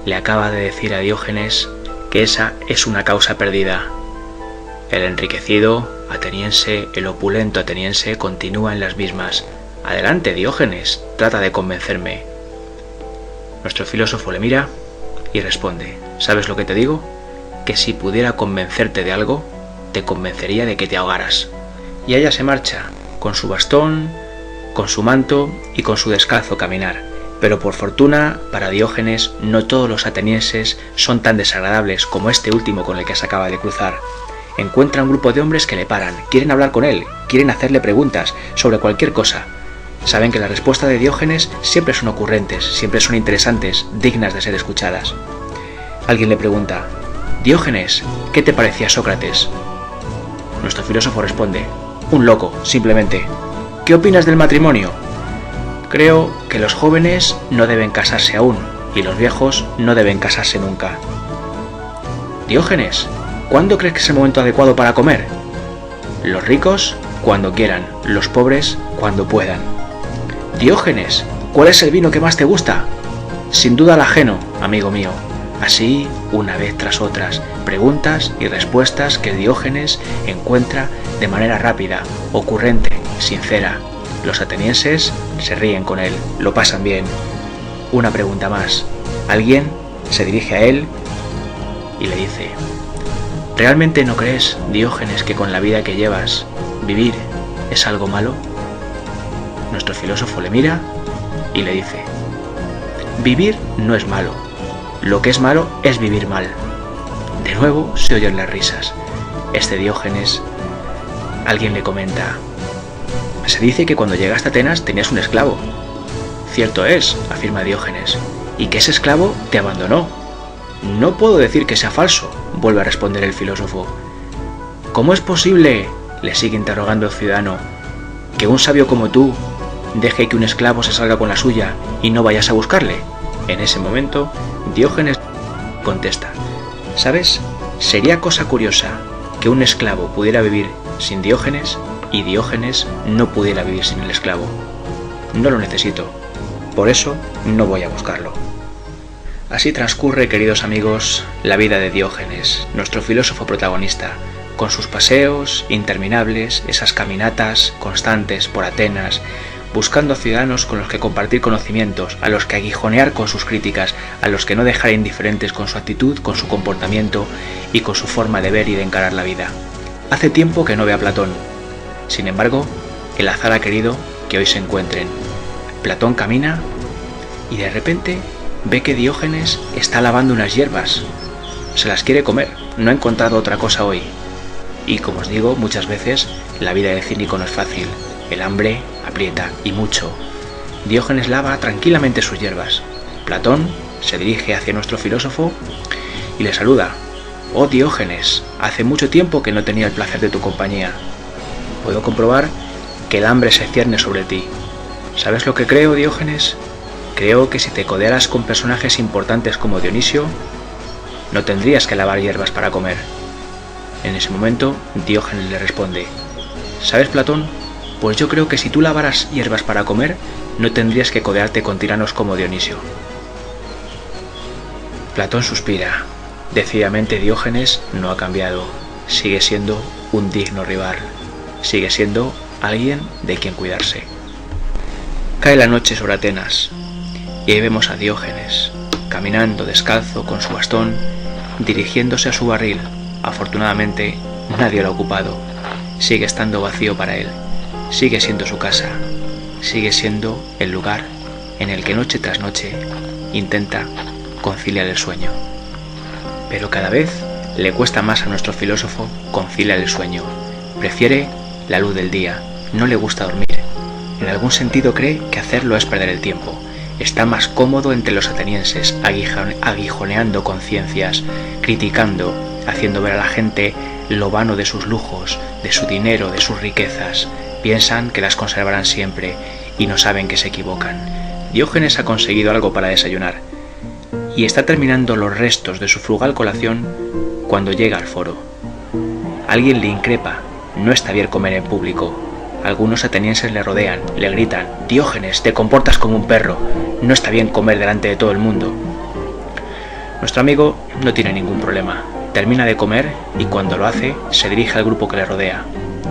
le acaba de decir a Diógenes que esa es una causa perdida. El enriquecido ateniense, el opulento ateniense, continúa en las mismas. Adelante, Diógenes, trata de convencerme. Nuestro filósofo le mira y responde: ¿sabes lo que te digo? Que si pudiera convencerte de algo, te convencería de que te ahogaras. Y ella se marcha, con su bastón, con su manto y con su descalzo caminar. Pero por fortuna, para Diógenes, no todos los atenienses son tan desagradables como este último con el que se acaba de cruzar. Encuentra un grupo de hombres que le paran, quieren hablar con él, quieren hacerle preguntas sobre cualquier cosa. Saben que las respuestas de Diógenes siempre son ocurrentes, siempre son interesantes, dignas de ser escuchadas. Alguien le pregunta: Diógenes, ¿qué te parecía Sócrates? Nuestro filósofo responde: un loco, simplemente. ¿Qué opinas del matrimonio? Creo que los jóvenes no deben casarse aún, y los viejos no deben casarse nunca. Diógenes, ¿cuándo crees que es el momento adecuado para comer? Los ricos, cuando quieran, los pobres, cuando puedan. Diógenes, ¿cuál es el vino que más te gusta? Sin duda el ajeno, amigo mío. Así, una vez tras otras, preguntas y respuestas que Diógenes encuentra de manera rápida, ocurrente, sincera. Los atenienses se ríen con él, lo pasan bien. Una pregunta más. Alguien se dirige a él y le dice: ¿realmente no crees, Diógenes, que con la vida que llevas, vivir es algo malo? Nuestro filósofo le mira y le dice: vivir no es malo. Lo que es malo es vivir mal. De nuevo se oyen las risas. Este Diógenes, alguien le comenta: se dice que cuando llegaste a Atenas tenías un esclavo. Cierto es, afirma Diógenes, y que ese esclavo te abandonó. No puedo decir que sea falso, vuelve a responder el filósofo. ¿Cómo es posible, le sigue interrogando el ciudadano, que un sabio como tú deje que un esclavo se salga con la suya y no vayas a buscarle? En ese momento, Diógenes contesta: ¿sabes? Sería cosa curiosa que un esclavo pudiera vivir sin Diógenes y Diógenes no pudiera vivir sin el esclavo. No lo necesito, por eso no voy a buscarlo. Así transcurre, queridos amigos, la vida de Diógenes, nuestro filósofo protagonista, con sus paseos interminables, esas caminatas constantes por Atenas, buscando ciudadanos con los que compartir conocimientos, a los que aguijonear con sus críticas, a los que no dejar indiferentes con su actitud, con su comportamiento y con su forma de ver y de encarar la vida. Hace tiempo que no ve a Platón. Sin embargo, el azar ha querido que hoy se encuentren. Platón camina y de repente ve que Diógenes está lavando unas hierbas. Se las quiere comer, no ha encontrado otra cosa hoy. Y como os digo muchas veces, la vida del cínico no es fácil. El hambre aprieta, y mucho. Diógenes lava tranquilamente sus hierbas. Platón se dirige hacia nuestro filósofo y le saluda: oh Diógenes, hace mucho tiempo que no tenía el placer de tu compañía. Puedo comprobar que el hambre se cierne sobre ti. ¿Sabes lo que creo, Diógenes? Creo que si te codearas con personajes importantes como Dionisio, no tendrías que lavar hierbas para comer. En ese momento, Diógenes le responde: ¿sabes, Platón? Pues yo creo que si tú lavaras hierbas para comer, no tendrías que codearte con tiranos como Dionisio. Platón suspira. Decididamente Diógenes no ha cambiado, sigue siendo un digno rival, sigue siendo alguien de quien cuidarse. Cae la noche sobre Atenas y ahí vemos a Diógenes, caminando descalzo con su bastón, dirigiéndose a su barril. Afortunadamente nadie lo ha ocupado, sigue estando vacío para él, sigue siendo su casa, sigue siendo el lugar en el que noche tras noche intenta conciliar el sueño. Pero cada vez le cuesta más a nuestro filósofo conciliar el sueño. Prefiere la luz del día, no le gusta dormir. En algún sentido cree que hacerlo es perder el tiempo. Está más cómodo entre los atenienses, aguijoneando conciencias, criticando, haciendo ver a la gente lo vano de sus lujos, de su dinero, de sus riquezas. Piensan que las conservarán siempre y no saben que se equivocan. Diógenes ha conseguido algo para desayunar y está terminando los restos de su frugal colación cuando llega al foro. Alguien le increpa, no está bien comer en público. Algunos atenienses le rodean, le gritan: «Diógenes, te comportas como un perro, no está bien comer delante de todo el mundo». Nuestro amigo no tiene ningún problema, termina de comer y cuando lo hace se dirige al grupo que le rodea,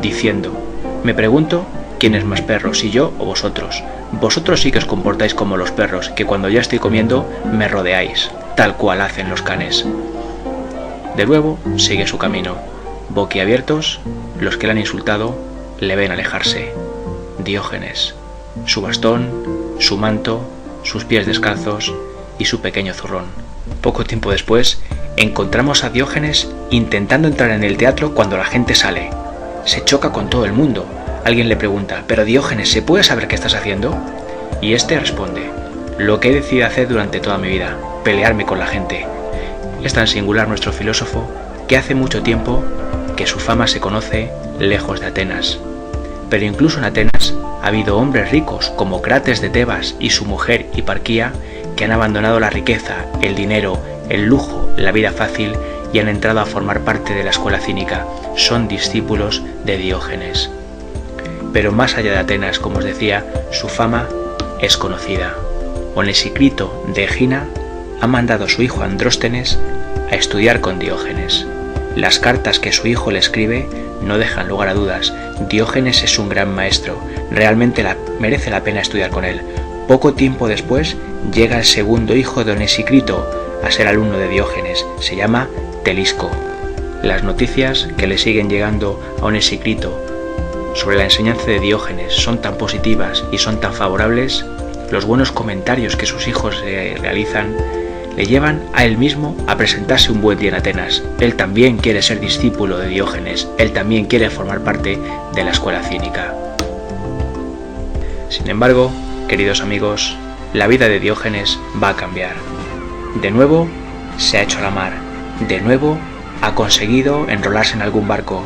diciendo: «Me pregunto quién es más perro, si yo o vosotros. Vosotros sí que os comportáis como los perros, que cuando ya estoy comiendo me rodeáis, tal cual hacen los canes». De nuevo sigue su camino. Boquiabiertos, los que le han insultado le ven alejarse. Diógenes, su bastón, su manto, sus pies descalzos y su pequeño zurrón. Poco tiempo después, encontramos a Diógenes intentando entrar en el teatro cuando la gente sale. Se choca con todo el mundo. Alguien le pregunta: «Pero Diógenes, ¿se puede saber qué estás haciendo?». Y este responde: «Lo que he decidido hacer durante toda mi vida, pelearme con la gente». Es tan singular nuestro filósofo que hace mucho tiempo que su fama se conoce lejos de Atenas. Pero incluso en Atenas ha habido hombres ricos como Crates de Tebas y su mujer Hiparquía que han abandonado la riqueza, el dinero, el lujo, la vida fácil y han entrado a formar parte de la escuela cínica. Son discípulos de Diógenes. Pero más allá de Atenas, como os decía, su fama es conocida. Onesicrito de Egina ha mandado a su hijo Andróstenes a estudiar con Diógenes. Las cartas que su hijo le escribe no dejan lugar a dudas. Diógenes es un gran maestro, realmente merece la pena estudiar con él. Poco tiempo después llega el segundo hijo de Onesicrito a ser alumno de Diógenes, se llama Telisco. Las noticias que le siguen llegando a Onesicrito sobre la enseñanza de Diógenes son tan positivas y son tan favorables. Los buenos comentarios que sus hijos realizan le llevan a él mismo a presentarse un buen día en Atenas. Él también quiere ser discípulo de Diógenes, él también quiere formar parte de la escuela cínica. Sin embargo, queridos amigos, la vida de Diógenes va a cambiar. De nuevo se ha hecho a la mar, de nuevo ha conseguido enrolarse en algún barco,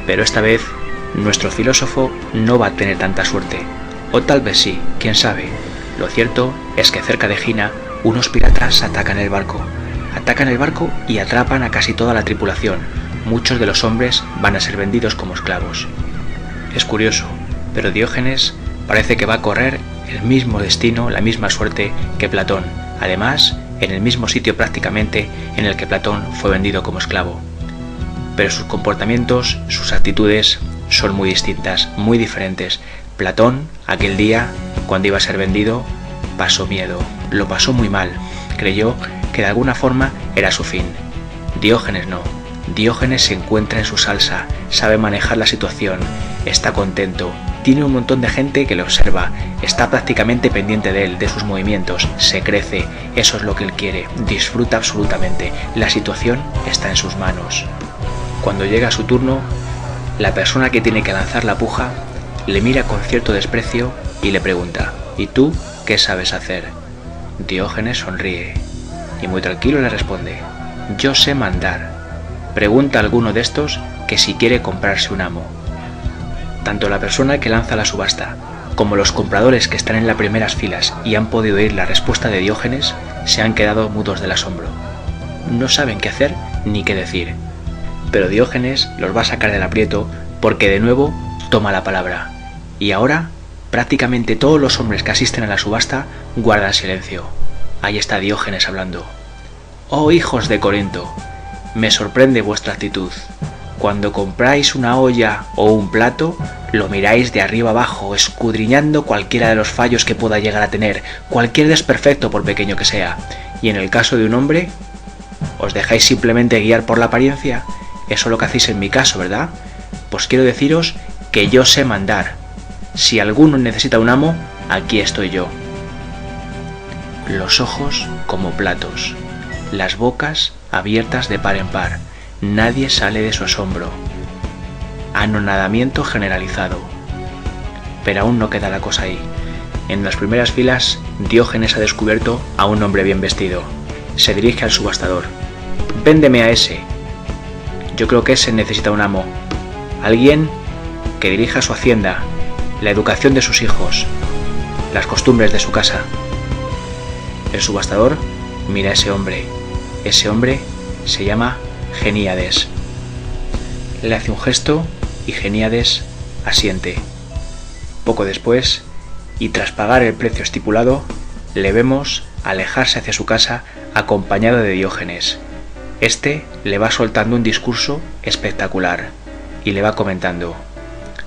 pero esta vez nuestro filósofo no va a tener tanta suerte, o tal vez sí, quién sabe. Lo cierto es que cerca de Egina unos piratas atacan el barco y atrapan a casi toda la tripulación. Muchos de los hombres van a ser vendidos como esclavos. Es curioso, pero Diógenes parece que va a correr el mismo destino, la misma suerte que Platón. Además, en el mismo sitio prácticamente en el que Platón fue vendido como esclavo. Pero sus comportamientos, sus actitudes son muy distintas, muy diferentes. Platón, aquel día, cuando iba a ser vendido, pasó miedo, lo pasó muy mal, creyó que de alguna forma era su fin. Diógenes no. Diógenes se encuentra en su salsa, sabe manejar la situación, está contento, tiene un montón de gente que le observa, está prácticamente pendiente de él, de sus movimientos, se crece, eso es lo que él quiere, disfruta absolutamente, la situación está en sus manos. Cuando llega su turno, la persona que tiene que lanzar la puja le mira con cierto desprecio y le pregunta: «¿Y tú qué sabes hacer?». Diógenes sonríe y muy tranquilo le responde: «Yo sé mandar. Pregunta a alguno de estos que si quiere comprarse un amo». Tanto la persona que lanza la subasta como los compradores que están en las primeras filas y han podido oír la respuesta de Diógenes se han quedado mudos del asombro. No saben qué hacer ni qué decir. Pero Diógenes los va a sacar del aprieto porque de nuevo toma la palabra. Y ahora prácticamente todos los hombres que asisten a la subasta guardan silencio. Ahí está Diógenes hablando. Oh hijos de Corinto, me sorprende vuestra actitud. Cuando compráis una olla o un plato, lo miráis de arriba abajo, escudriñando cualquiera de los fallos que pueda llegar a tener, cualquier desperfecto por pequeño que sea. Y en el caso de un hombre, ¿os dejáis simplemente guiar por la apariencia? Eso es lo que hacéis en mi caso, ¿verdad? Pues quiero deciros que yo sé mandar. Si alguno necesita un amo, aquí estoy yo. Los ojos como platos, las bocas abiertas de par en par. Nadie sale de su asombro. Anonadamiento generalizado. Pero aún no queda la cosa ahí. En las primeras filas, Diógenes ha descubierto a un hombre bien vestido. Se dirige al subastador. Véndeme a ese. Yo creo que ese necesita un amo. Alguien que dirija su hacienda, la educación de sus hijos, las costumbres de su casa. El subastador mira a ese hombre. Ese hombre se llama Geníades. Le hace un gesto y Geníades asiente. Poco después, y tras pagar el precio estipulado, le vemos alejarse hacia su casa acompañado de Diógenes. Este le va soltando un discurso espectacular y le va comentando: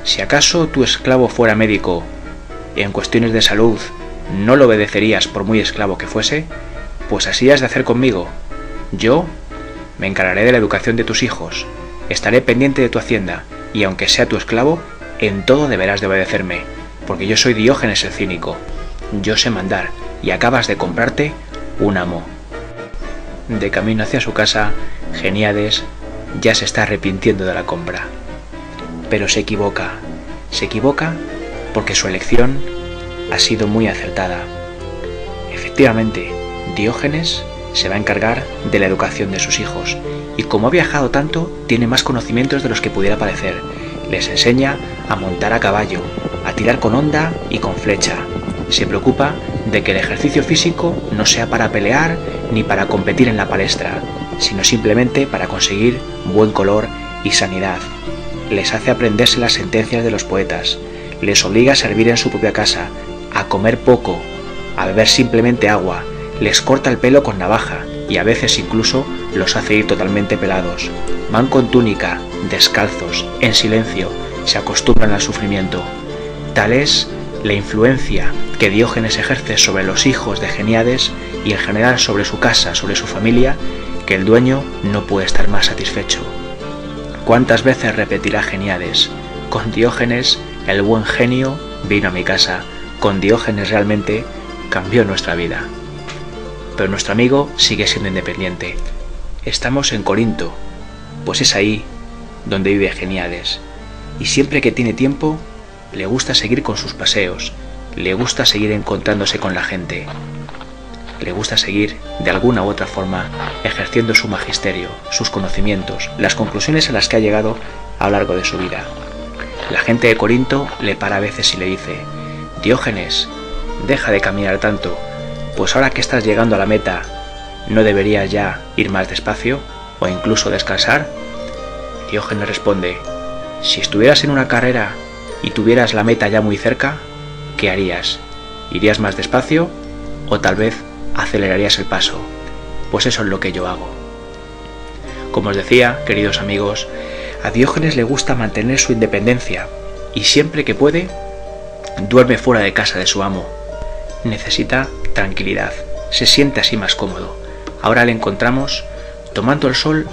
si acaso tu esclavo fuera médico, en cuestiones de salud no lo obedecerías por muy esclavo que fuese, pues así has de hacer conmigo. Yo me encargaré de la educación de tus hijos, estaré pendiente de tu hacienda, y aunque sea tu esclavo, en todo deberás de obedecerme, porque yo soy Diógenes el cínico. Yo sé mandar, y acabas de comprarte un amo. De camino hacia su casa, Geníades ya se está arrepintiendo de la compra. Pero se equivoca porque su elección ha sido muy acertada. Efectivamente, Diógenes se va a encargar de la educación de sus hijos, y como ha viajado tanto, tiene más conocimientos de los que pudiera parecer. Les enseña a montar a caballo, a tirar con honda y con flecha. Se preocupa de que el ejercicio físico no sea para pelear ni para competir en la palestra, sino simplemente para conseguir buen color y sanidad. Les hace aprenderse las sentencias de los poetas, les obliga a servir en su propia casa, a comer poco, a beber simplemente agua, les corta el pelo con navaja y a veces incluso los hace ir totalmente pelados. Van con túnica, descalzos, en silencio, se acostumbran al sufrimiento. Tal es la influencia que Diógenes ejerce sobre los hijos de Geníades y en general sobre su casa, sobre su familia, que el dueño no puede estar más satisfecho. ¿Cuántas veces repetirá Geníades? Con Diógenes, el buen genio vino a mi casa. Con Diógenes realmente cambió nuestra vida. Pero nuestro amigo sigue siendo independiente. Estamos en Corinto, pues es ahí donde vive Geníades. Y siempre que tiene tiempo, le gusta seguir con sus paseos, le gusta seguir encontrándose con la gente. Le gusta seguir, de alguna u otra forma, ejerciendo su magisterio, sus conocimientos, las conclusiones a las que ha llegado a lo largo de su vida. La gente de Corinto le para a veces y le dice: Diógenes, deja de caminar tanto, pues ahora que estás llegando a la meta, ¿no deberías ya ir más despacio o incluso descansar? Diógenes responde: si estuvieras en una carrera y tuvieras la meta ya muy cerca, ¿qué harías? ¿Irías más despacio o tal vez acelerarías el paso? Pues eso es lo que yo hago. Como os decía, queridos amigos, a Diógenes le gusta mantener su independencia y siempre que puede, duerme fuera de casa de su amo. Necesita tranquilidad, se siente así más cómodo. Ahora le encontramos tomando el sol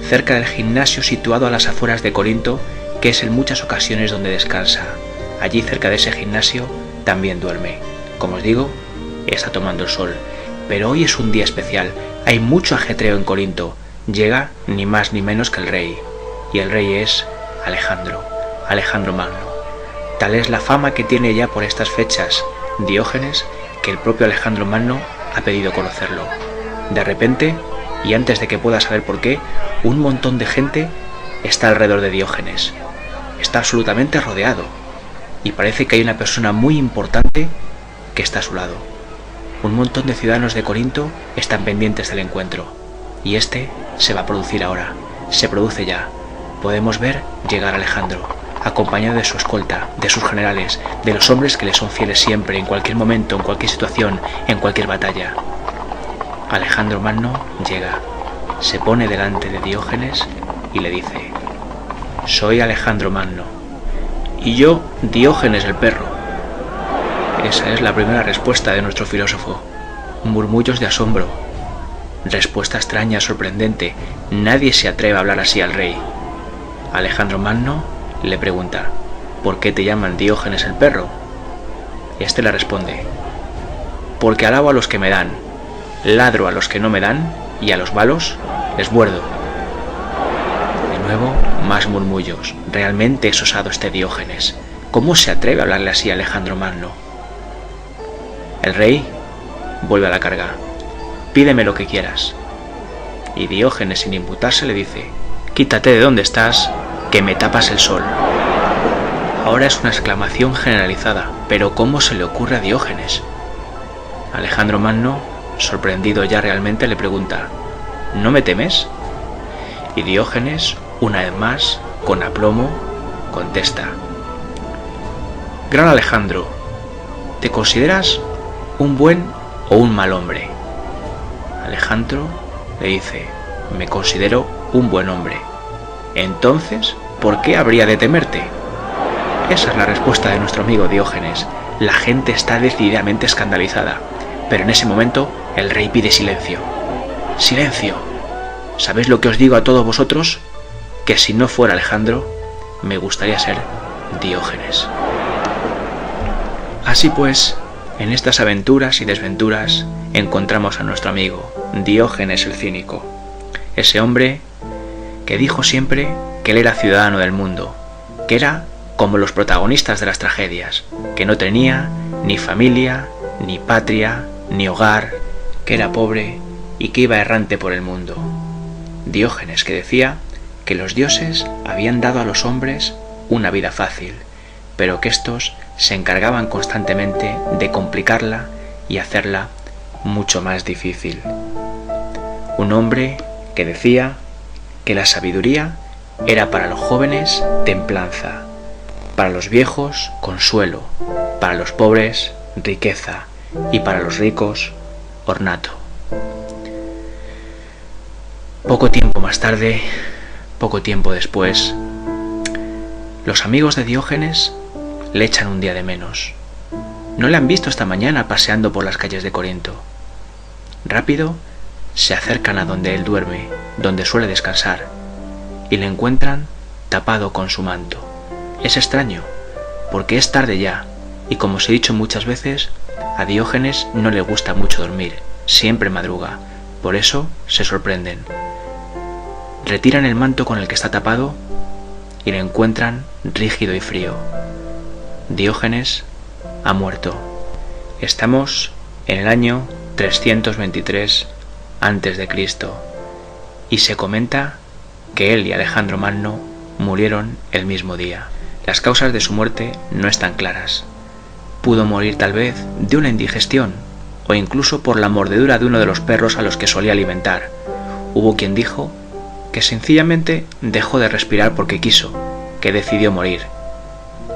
cerca del gimnasio situado a las afueras de Corinto, que es en muchas ocasiones donde descansa. Allí cerca de ese gimnasio también duerme. Como os digo, está tomando el sol. Pero hoy es un día especial, hay mucho ajetreo en Corinto. Llega ni más ni menos que el rey. Y el rey es Alejandro Magno. Tal es la fama que tiene ya por estas fechas Diógenes, que el propio Alejandro Magno ha pedido conocerlo. De repente, y antes de que pueda saber por qué, un montón de gente está alrededor de Diógenes. Está absolutamente rodeado. Y parece que hay una persona muy importante que está a su lado. Un montón de ciudadanos de Corinto están pendientes del encuentro. Y este se va a producir ahora. Se produce ya. Podemos ver llegar a Alejandro, acompañado de su escolta, de sus generales, de los hombres que le son fieles siempre, en cualquier momento, en cualquier situación, en cualquier batalla. Alejandro Magno llega, se pone delante de Diógenes y le dice: «Soy Alejandro Magno». «Y yo, Diógenes el perro». Esa es la primera respuesta de nuestro filósofo. Murmullos de asombro. Respuesta extraña, sorprendente. Nadie se atreve a hablar así al rey. Alejandro Magno le pregunta: «¿Por qué te llaman Diógenes el perro?». Este le responde: «Porque alabo a los que me dan, ladro a los que no me dan, y a los malos les muerdo». De nuevo, más murmullos. Realmente es osado este Diógenes. ¿Cómo se atreve a hablarle así a Alejandro Magno? El rey vuelve a la carga: «Pídeme lo que quieras». Y Diógenes, sin inmutarse, le dice: «Quítate de donde estás, que me tapas el sol». Ahora es una exclamación generalizada, pero ¿cómo se le ocurre a Diógenes? Alejandro Magno, sorprendido ya realmente, le pregunta: «¿No me temes?». Y Diógenes, una vez más, con aplomo, contesta: «Gran Alejandro, ¿te consideras un buen o un mal hombre?». Alejandro le dice: «Me considero un buen hombre». «Entonces, ¿por qué habría de temerte?». Esa es la respuesta de nuestro amigo Diógenes. La gente está decididamente escandalizada, pero en ese momento el rey pide silencio. «Silencio. ¿Sabéis lo que os digo a todos vosotros? Que si no fuera Alejandro, me gustaría ser Diógenes». Así pues, en estas aventuras y desventuras encontramos a nuestro amigo Diógenes el cínico, ese hombre que dijo siempre que él era ciudadano del mundo, que era como los protagonistas de las tragedias, que no tenía ni familia, ni patria, ni hogar, que era pobre y que iba errante por el mundo. Diógenes, que decía que los dioses habían dado a los hombres una vida fácil, pero que éstos se encargaban constantemente de complicarla y hacerla mucho más difícil. Un hombre que decía que la sabiduría era para los jóvenes templanza, para los viejos consuelo, para los pobres riqueza y para los ricos ornato. Poco tiempo más tarde, poco tiempo después, los amigos de Diógenes le echan un día de menos. No le han visto esta mañana paseando por las calles de Corinto. Rápido se acercan a donde él duerme, donde suele descansar, y le encuentran tapado con su manto. Es extraño, porque es tarde ya, y como os he dicho muchas veces, a Diógenes no le gusta mucho dormir, siempre madruga, por eso se sorprenden. Retiran el manto con el que está tapado y le encuentran rígido y frío. Diógenes ha muerto. Estamos en el año 323 a.C. y se comenta que él y Alejandro Magno murieron el mismo día. Las causas de su muerte no están claras. Pudo morir tal vez de una indigestión o incluso por la mordedura de uno de los perros a los que solía alimentar. Hubo quien dijo que sencillamente dejó de respirar porque quiso, que decidió morir.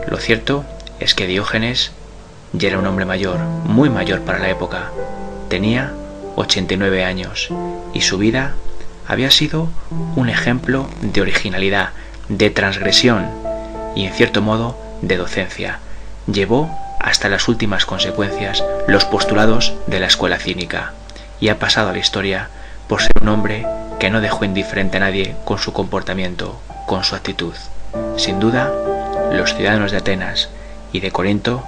Lo cierto es que Diógenes ya era un hombre mayor, muy mayor para la época. Tenía 89 años y su vida había sido un ejemplo de originalidad, de transgresión y en cierto modo de docencia. Llevó hasta las últimas consecuencias los postulados de la escuela cínica y ha pasado a la historia por ser un hombre que no dejó indiferente a nadie con su comportamiento, con su actitud. Sin duda, los ciudadanos de Atenas y de Corinto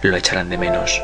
lo echarán de menos.